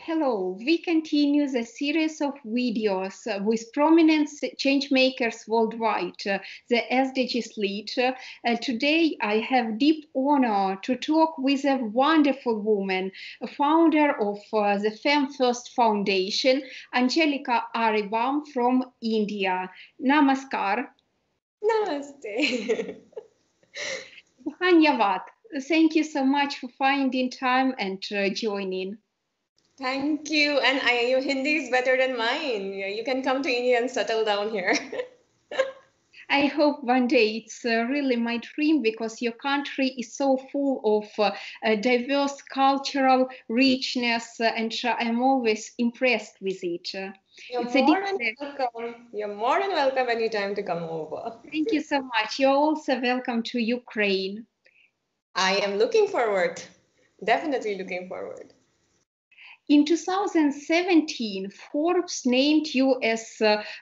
Hello, we continue the series of videos with prominent change makers worldwide, the SDGs Lead. Today, I have deep honor to talk with a wonderful woman, a founder of the Femme First Foundation, Angellica Aribam from India. Namaskar. Namaste. Dhanyavad. Thank you so much for finding time and joining. Thank you. And your Hindi is better than mine. You can come to India and settle down here. I hope one day. It's really my dream because your country is so full of diverse cultural richness, and I'm always impressed with it. You're more than welcome. You're more than welcome anytime to come over. Thank you so much. You're also welcome to Ukraine. I am looking forward. Definitely looking forward. In 2017, Forbes named you as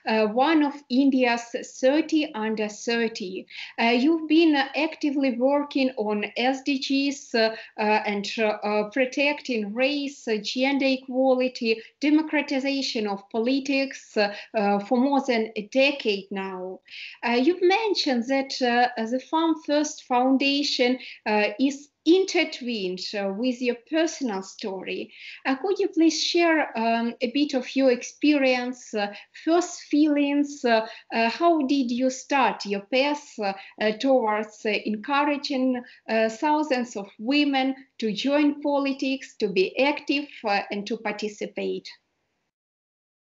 one of India's 30 under 30. You've been actively working on SDGs and protecting race, gender equality, democratization of politics for more than a decade now. You've mentioned that the Femme First Foundation is intertwined with your personal story. Could you please share a bit of your experience, first feelings? How did you start your path towards encouraging thousands of women to join politics, to be active and to participate?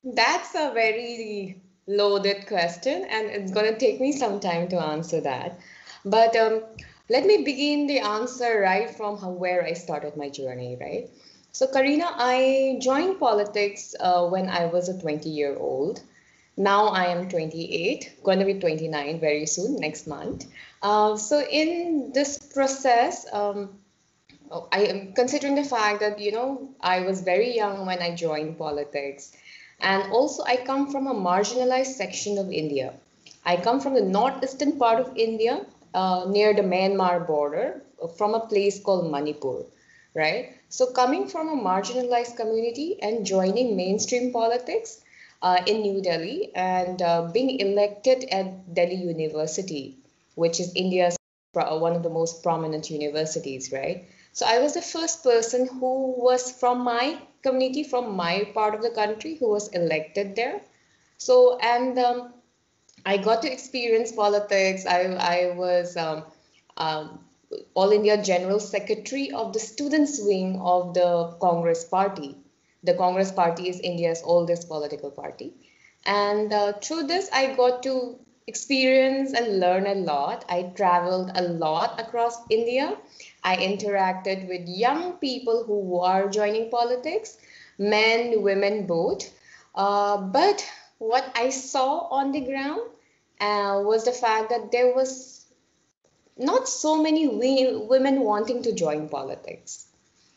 That's a very loaded question, and it's going to take me some time to answer that. But let me begin the answer right from where I started my journey, right? So, Karina, I joined politics when I was a 20-year-old. Now I am 28, going to be 29 very soon, next month. So in this process, I am considering the fact that, I was very young when I joined politics. And also I come from a marginalized section of India. I come from the northeastern part of India, near the Myanmar border, from a place called Manipur, right? So coming from a marginalized community and joining mainstream politics in New Delhi and being elected at Delhi University, which is India's one of the most prominent universities, right? So I was the first person who was from my community, from my part of the country, who was elected there. So, and I got to experience politics. I was All India General Secretary of the Students' Wing of the Congress Party. The Congress Party is India's oldest political party. And through this, I got to experience and learn a lot. I traveled a lot across India. I interacted with young people who are joining politics, men, women, both. But what I saw on the ground was the fact that there was not so many women wanting to join politics.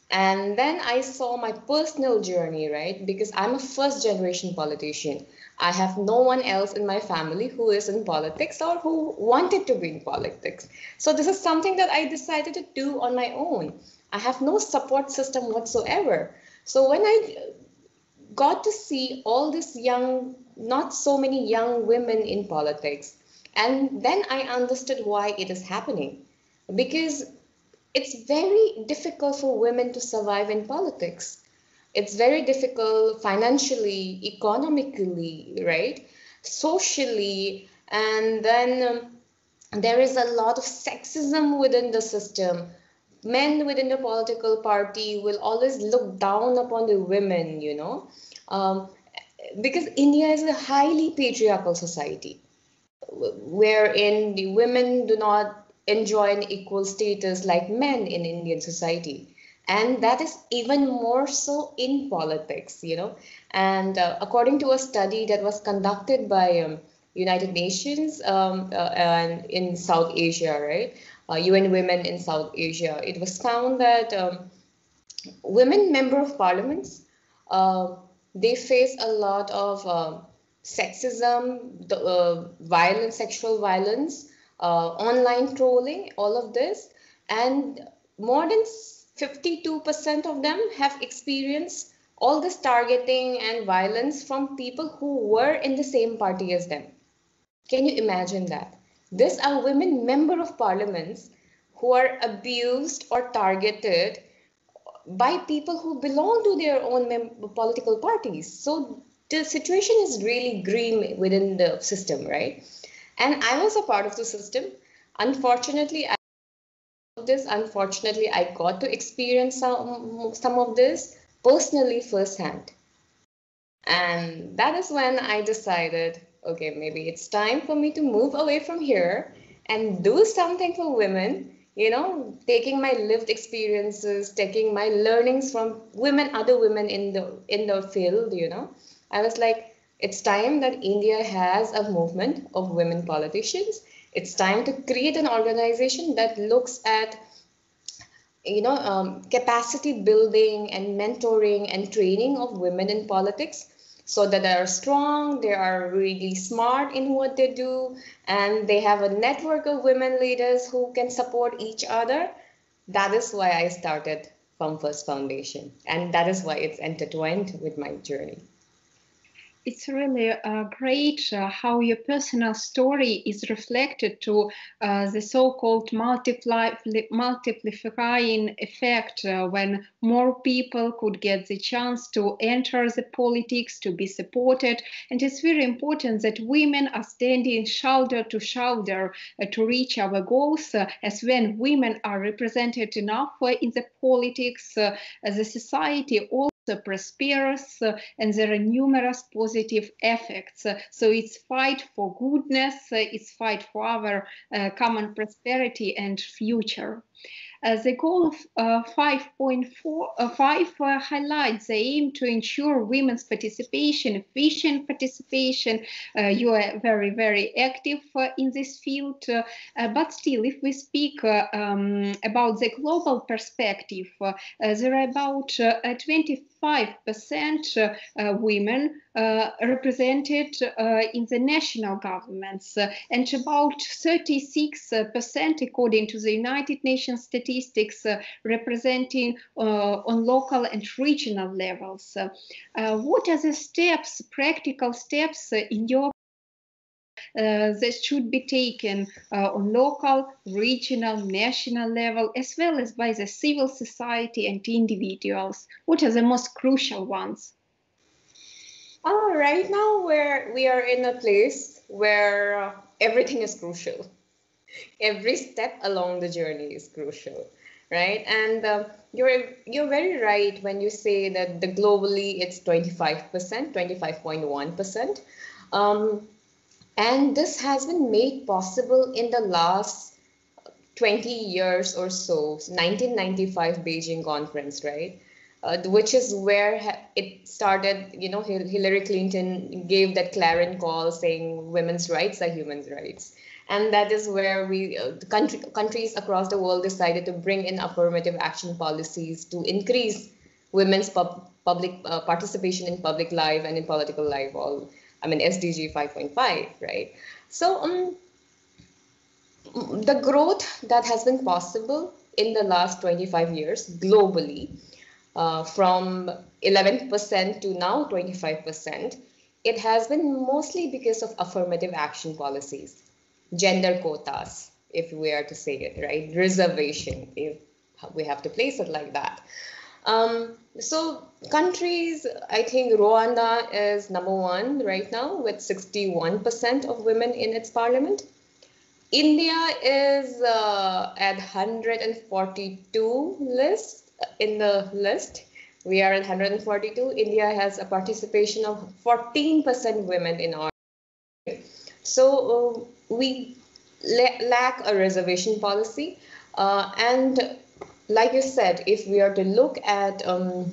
And then I saw my personal journey, right? Because I'm a first generation politician. I have no one else in my family who is in politics or who wanted to be in politics. So this is something that I decided to do on my own. I have no support system whatsoever. So when I got to see all these young, not so many young women in politics, and then I understood why it is happening. Because it's very difficult for women to survive in politics. It's very difficult financially, economically, right? Socially, and then there is a lot of sexism within the system. Men within the political party will always look down upon the women, because India is a highly patriarchal society, wherein the women do not enjoy an equal status like men in Indian society. And that is even more so in politics, And according to a study that was conducted by United Nations and in South Asia, right? UN Women in South Asia, it was found that women member of parliaments, they face a lot of sexism, violence, sexual violence, online trolling, all of this. And more than 52% of them have experienced all this targeting and violence from people who were in the same party as them. Can you imagine that? These are women member of parliaments who are abused or targeted by people who belong to their own political parties. So the situation is really grim within the system, right? And I was a part of the system. Unfortunately, I got to experience some of this personally firsthand. And that is when I decided, okay, maybe it's time for me to move away from here and do something for women, taking my lived experiences, taking my learnings from other women in the field, I was like, it's time that India has a movement of women politicians. It's time to create an organization that looks at capacity building and mentoring and training of women in politics, so that they are strong, they are really smart in what they do, and they have a network of women leaders who can support each other. That is why I started Femme First Foundation, and that is why it's intertwined with my journey. It's really great how your personal story is reflected to the so-called multiplying effect when more people could get the chance to enter the politics, to be supported. And it's very important that women are standing shoulder to shoulder to reach our goals, as when women are represented enough in the politics, the society also prospers, and there are numerous positive effects. So it's fight for goodness, it's fight for our common prosperity and future. The goal of 5.5 highlights the aim to ensure women's participation, efficient participation. You are very, very active in this field. But still, if we speak about the global perspective, there are about 25% women represented in the national governments, and about 36% according to the United Nations statistics representing on local and regional levels. What are the steps, practical steps in your that should be taken on local, regional, national level, as well as by the civil society and individuals? What are the most crucial ones? Right now, we are in a place where everything is crucial. Every step along the journey is crucial, right? And you're very right when you say that globally it's 25%, 25.1%. And this has been made possible in the last 20 years or so, 1995 Beijing conference, right? Which is where it started. Hillary Clinton gave that clarion call saying women's rights are human rights. And that is where countries across the world decided to bring in affirmative action policies to increase women's public participation in public life and in political life. SDG 5.5, right? So the growth that has been possible in the last 25 years globally, from 11% to now 25%, it has been mostly because of affirmative action policies, gender quotas, if we are to say it, right? Reservation, if we have to place it like that. So countries, I think Rwanda is number one right now with 61% of women in its parliament. India is at 142 in the list. We are at 142. India has a participation of 14% women in our. So we lack a reservation policy, and like you said, if we are to look at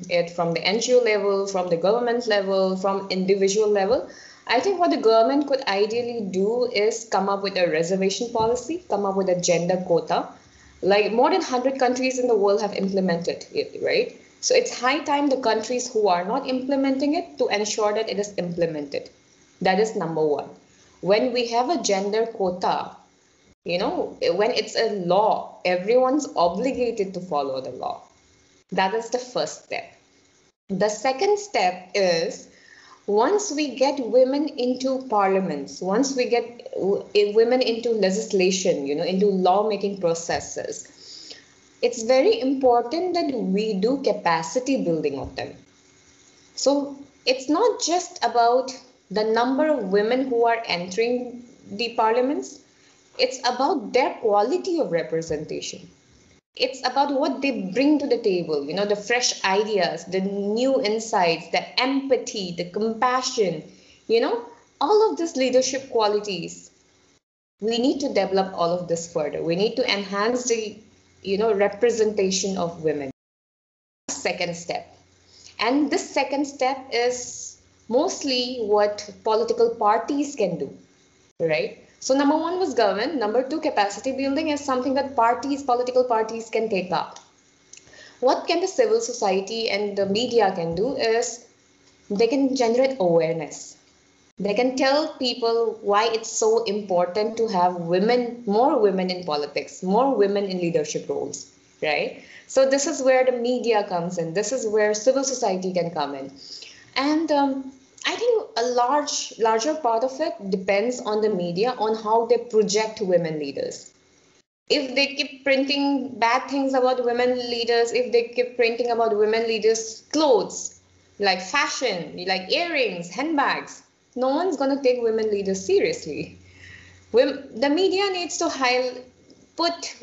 it from the NGO level, from the government level, from individual level, I think what the government could ideally do is come up with a reservation policy, come up with a gender quota. Like more than 100 countries in the world have implemented it, right? So it's high time the countries who are not implementing it to ensure that it is implemented. That is number one. When we have a gender quota, when it's a law, everyone's obligated to follow the law. That is the first step. The second step is, once we get women into parliaments, once we get women into legislation, into lawmaking processes, it's very important that we do capacity building of them. So it's not just about the number of women who are entering the parliaments, it's about their quality of representation. It's about what they bring to the table, the fresh ideas, the new insights, the empathy, the compassion, all of these leadership qualities. We need to develop all of this further. We need to enhance the, representation of women. Second step. And this second step is mostly what political parties can do, right? So number one was government. Number two, capacity building is something that political parties can take up. What can the civil society and the media can do is they can generate awareness. They can tell people why it's so important to have women, more women in politics, more women in leadership roles, right? So this is where the media comes in. This is where civil society can come in. And I think a larger part of it depends on the media, on how they project women leaders. If they keep printing bad things about women leaders, if they keep printing about women leaders' clothes, like fashion, like earrings, handbags, no one's going to take women leaders seriously. The media needs to put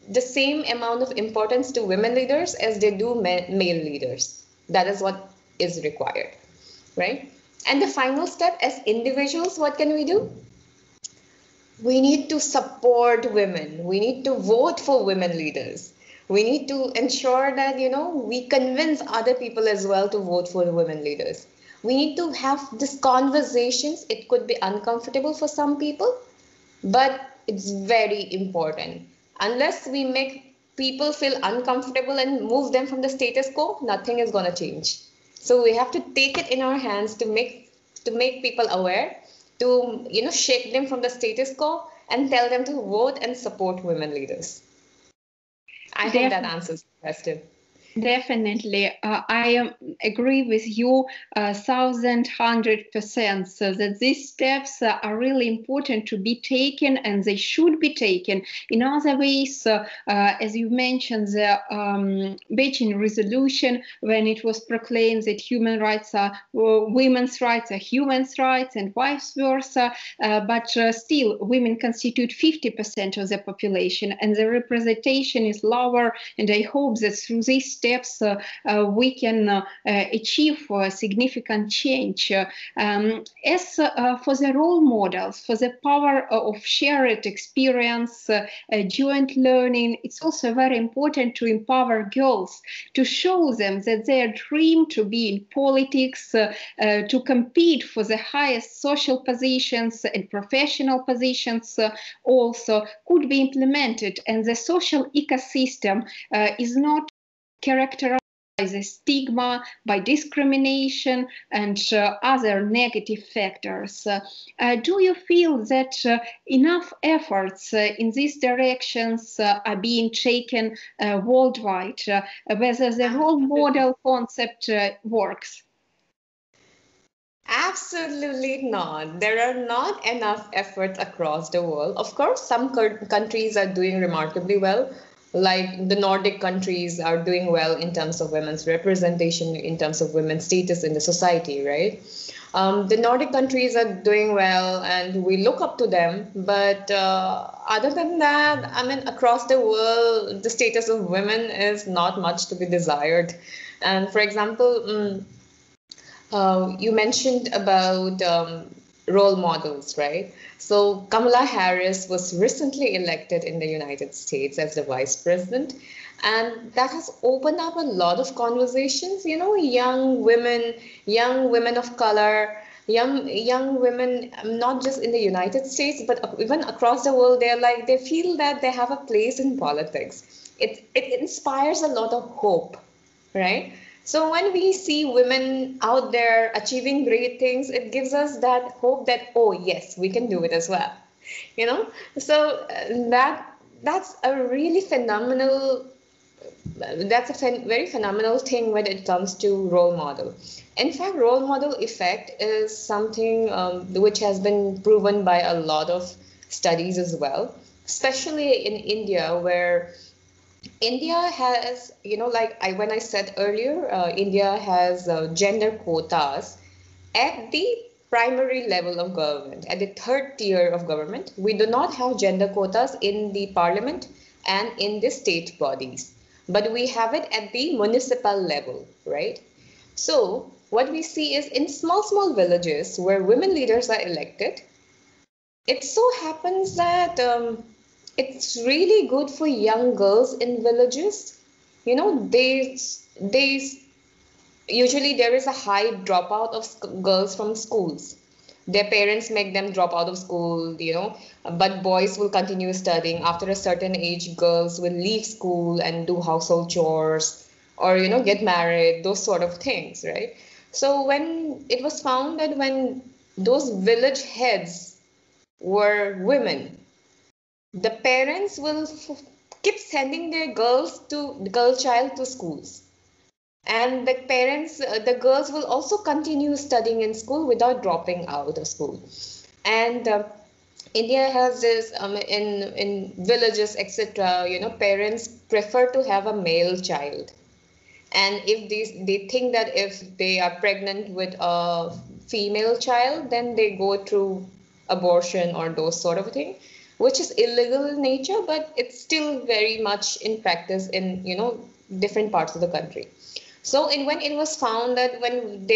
the same amount of importance to women leaders as they do male leaders. That is what is required, right? And the final step, as individuals, what can we do? We need to support women. We need to vote for women leaders. We need to ensure that, we convince other people as well to vote for the women leaders. We need to have these conversations. It could be uncomfortable for some people, but it's very important. Unless we make people feel uncomfortable and move them from the status quo, nothing is going to change. So we have to take it in our hands to make people aware, to shake them from the status quo and tell them to vote and support women leaders. I hope that answers the question. Definitely, I agree with you 1,100%. So that these steps are really important to be taken, and they should be taken. In other ways, as you mentioned, the Beijing resolution, when it was proclaimed that human rights are women's rights are human rights and vice versa, but still women constitute 50% of the population, and the representation is lower. And I hope that through these steps we can achieve significant change. As for the role models, for the power of shared experience, joint learning, it's also very important to empower girls, to show them that their dream to be in politics, to compete for the highest social positions and professional positions also could be implemented, and the social ecosystem is not characterized by the stigma, by discrimination, and other negative factors. Do you feel that enough efforts in these directions are being taken worldwide, whether the role model concept works? Absolutely not. There are not enough efforts across the world. Of course, some countries are doing remarkably well. Like the Nordic countries are doing well in terms of women's representation, in terms of women's status in the society, right? The Nordic countries are doing well and we look up to them. But other than that, I mean, across the world, the status of women is not much to be desired. And for example, you mentioned about role models, right? So Kamala Harris was recently elected in the United States as the vice president, and that has opened up a lot of conversations. Young women of color, young women, not just in the United States, but even across the world. They feel that they have a place in politics. It inspires a lot of hope, right? So when we see women out there achieving great things, it gives us that hope that, oh yes, we can do it as well. So that's a really phenomenal that's a very phenomenal thing when it comes to role model. In fact, role model effect is something which has been proven by a lot of studies as well, especially in India, where India has, when I said earlier, India has gender quotas at the primary level of government, at the third tier of government. We do not have gender quotas in the parliament and in the state bodies, but we have it at the municipal level, right? So what we see is in small, small villages where women leaders are elected, it so happens that it's really good for young girls in villages. They usually there is a high dropout of girls from schools. Their parents make them drop out of school, but boys will continue studying. After a certain age, girls will leave school and do household chores or, get married, those sort of things, right? So when it was found that when those village heads were women, the parents will keep sending their girl child to schools, and the parents, the girls will also continue studying in school without dropping out of school. And India has this in villages, etc. Parents prefer to have a male child, and if they think that if they are pregnant with a female child, then they go through abortion or those sort of thing, which is illegal in nature, but it's still very much in practice in different parts of the country. So when it was found that when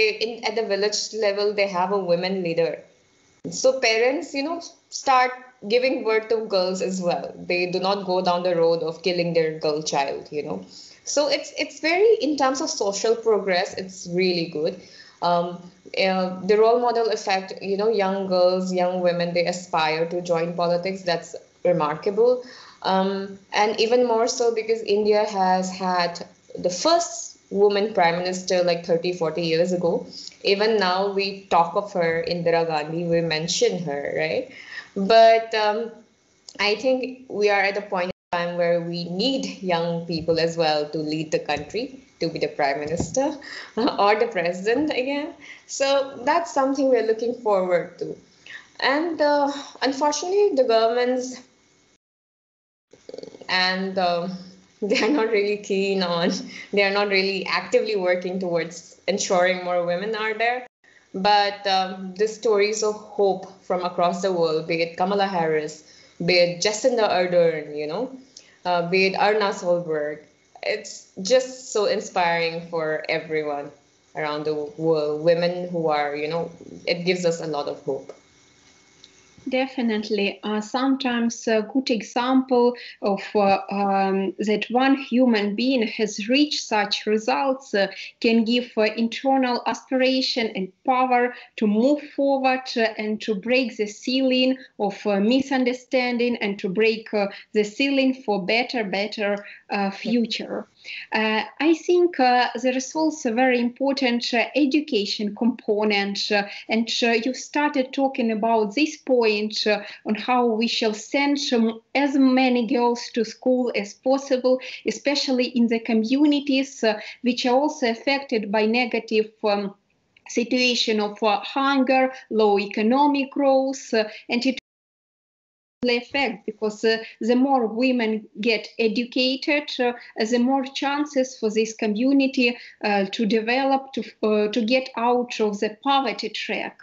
at the village level they have a women leader, so parents start giving birth to girls as well. They do not go down the road of killing their girl child. So it's very, in terms of social progress, it's really good. The role model effect, young girls, young women, they aspire to join politics. That's remarkable. And even more so because India has had the first woman prime minister like 30, 40 years ago. Even now we talk of her, Indira Gandhi, we mention her, right? But I think we are at a point in time where we need young people as well to lead the country, to be the prime minister or the president again. So that's something we're looking forward to. And unfortunately, the governments and they are not really keen on, they are not really actively working towards ensuring more women are there. But the stories of hope from across the world, be it Kamala Harris, be it Jacinda Ardern, be it Arna Solberg, it's just so inspiring for everyone around the world. Women who are, it gives us a lot of hope. Definitely. Sometimes a good example of that one human being has reached such results can give internal aspiration and power to move forward and to break the ceiling of misunderstanding and to break the ceiling for better future. I think there is also a very important education component, and you started talking about this point on how we shall send as many girls to school as possible, especially in the communities which are also affected by negative situation of hunger, low economic growth, and it effect because the more women get educated, the more chances for this community to develop, to get out of the poverty track.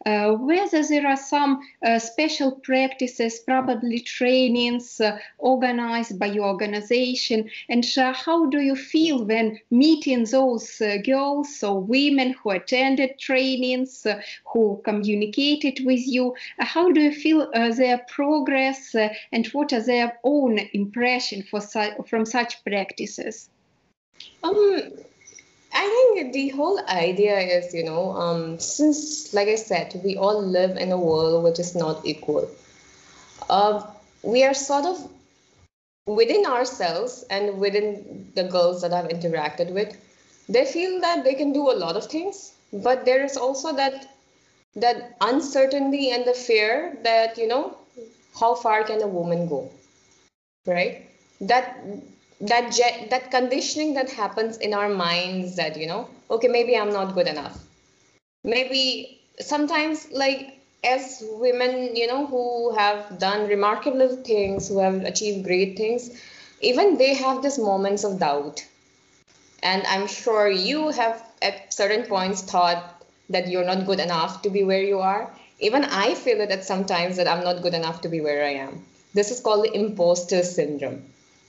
Whether there are some special practices, probably trainings organized by your organization, and how do you feel when meeting those girls or women who attended trainings, who communicated with you? How do you feel their progress and what are their own impression from such practices? I think the whole idea is, since, like I said, we all live in a world which is not equal. We are sort of within ourselves and within the girls that I've interacted with, they feel that they can do a lot of things, but there is also that uncertainty and the fear that, how far can a woman go, right? That that conditioning that happens in our minds that, okay, maybe I'm not good enough. Maybe sometimes, like, as women, who have done remarkable things, who have achieved great things, even they have these moments of doubt. And I'm sure you have at certain points thought that you're not good enough to be where you are. Even I feel it at some times that I'm not good enough to be where I am. This is called the imposter syndrome,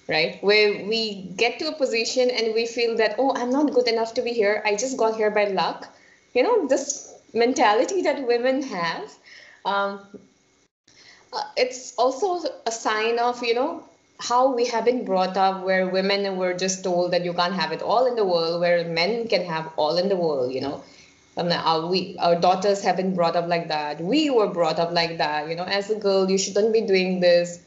right? Where we get to a position and we feel that, oh, I'm not good enough to be here. I just got here by luck. This mentality that women have. Um, it's also a sign of, how we have been brought up, where women were just told that you can't have it all in the world, where men can have all in the world. Our daughters have been brought up like that. We were brought up like that. As a girl, you shouldn't be doing this.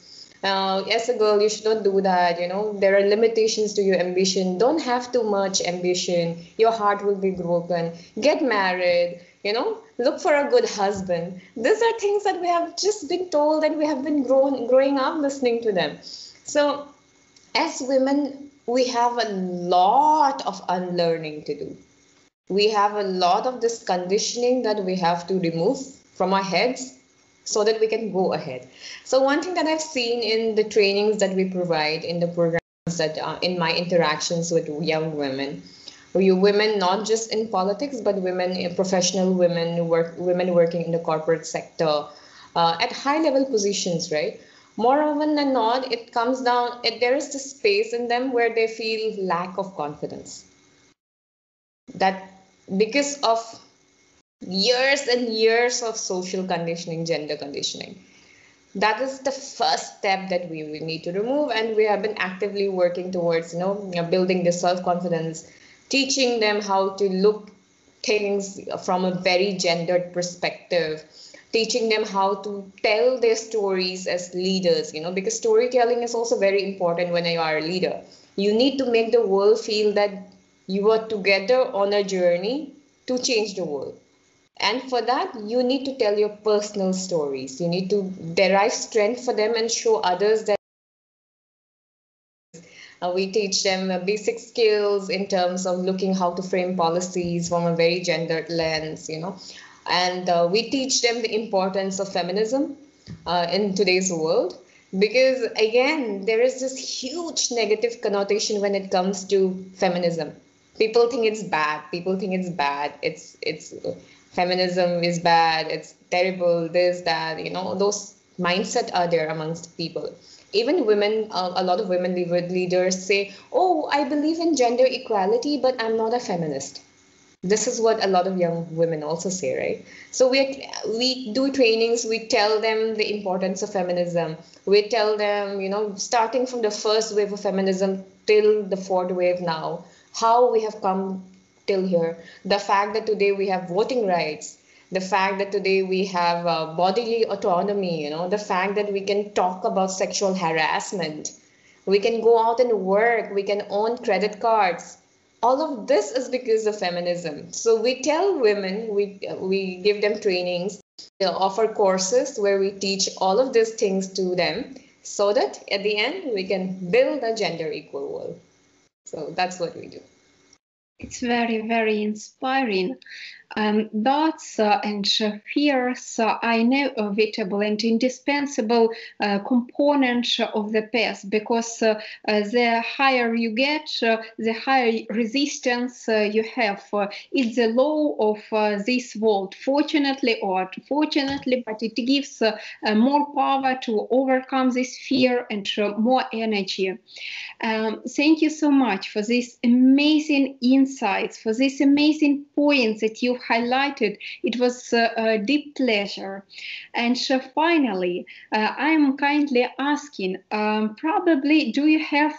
As a girl, you should not do that. There are limitations to your ambition. Don't have too much ambition. Your heart will be broken. Get married. Look for a good husband. These are things that we have just been told, and we have been growing up listening to them. So as women, we have a lot of unlearning to do. We have a lot of this conditioning that we have to remove from our heads so that we can go ahead. So one thing that I've seen in the trainings that we provide, in the programs that in my interactions with young women, women not just in politics, but women, professional women, women working in the corporate sector at high level positions, right? More often than not, it comes down, there is this space in them where they feel lack of confidence. That because of years and years of social conditioning, gender conditioning. That is the first step that we need to remove, and we have been actively working towards, building the self-confidence, teaching them how to look things from a very gendered perspective, teaching them how to tell their stories as leaders, because storytelling is also very important when you are a leader. You need to make the world feel that you are together on a journey to change the world. And for that, you need to tell your personal stories. You need to derive strength for them and show others that we teach them basic skills in terms of looking how to frame policies from a very gendered lens, And we teach them the importance of feminism in today's world. Because again, there is this huge negative connotation when it comes to feminism. People think it's bad. People think it's bad. It's feminism is bad. It's terrible. This, that, those mindset are there amongst people. Even women, a lot of women leaders say, oh, I believe in gender equality, but I'm not a feminist. This is what a lot of young women also say, right? So we do trainings, we tell them the importance of feminism. We tell them, starting from the first wave of feminism till the fourth wave now, how we have come till here. The fact that today we have voting rights, the fact that today we have bodily autonomy, the fact that we can talk about sexual harassment, we can go out and work, we can own credit cards. All of this is because of feminism. So we tell women, we give them trainings, we offer courses where we teach all of these things to them so that at the end we can build a gender equal world. So that's what we do. It's very, very inspiring. Doubts and fears are inevitable and indispensable component of the path, because the higher you get, the higher resistance you have. It's the law of this world, fortunately or unfortunately, but it gives more power to overcome this fear and more energy. Thank you so much for these amazing insights, for these amazing points that you highlighted. It was a deep pleasure. And finally, I am kindly asking, probably do you have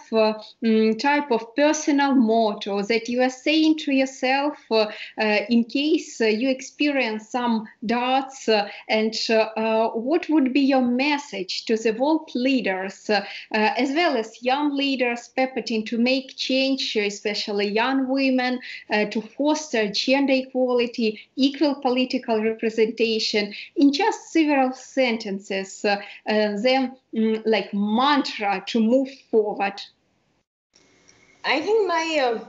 type of personal motto that you are saying to yourself in case you experience some doubts, and what would be your message to the world leaders as well as young leaders purporting to make change, especially young women, to foster gender equality, equal political representation, in just several sentences, like mantra to move forward? I think my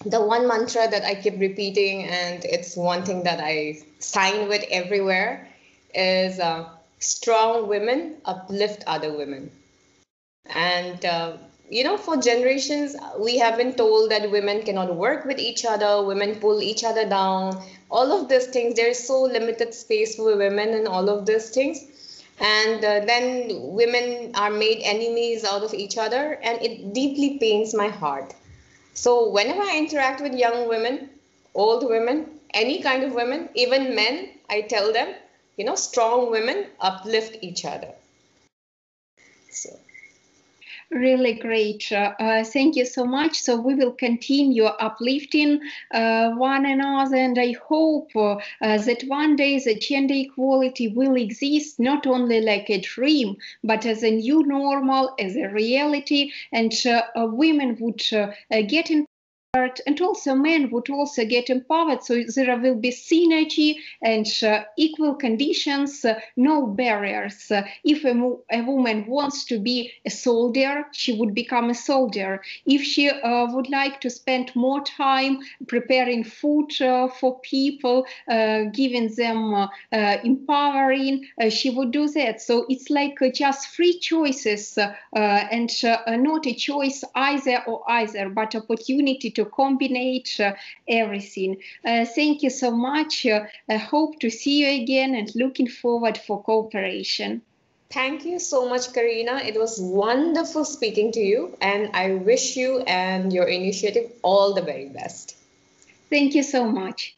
the one mantra that I keep repeating, and it's one thing that I sign with everywhere, is strong women uplift other women. And for generations, we have been told that women cannot work with each other, women pull each other down, all of these things. There is so limited space for women and all of these things. And then women are made enemies out of each other, and it deeply pains my heart. So whenever I interact with young women, old women, any kind of women, even men, I tell them, strong women uplift each other. So. Really great. Thank you so much. So we will continue uplifting one another, and I hope that one day the gender equality will exist not only like a dream, but as a new normal, as a reality, and women would get in. And also men would also get empowered, so there will be synergy and equal conditions, no barriers. If a woman wants to be a soldier, she would become a soldier. If she would like to spend more time preparing food for people, giving them empowering, she would do that. So it's like just free choices, and not a choice either or either, but opportunity to combine everything. Thank you so much. I hope to see you again and looking forward for cooperation. Thank you so much, Karina. It was wonderful speaking to you, and I wish you and your initiative all the very best. Thank you so much.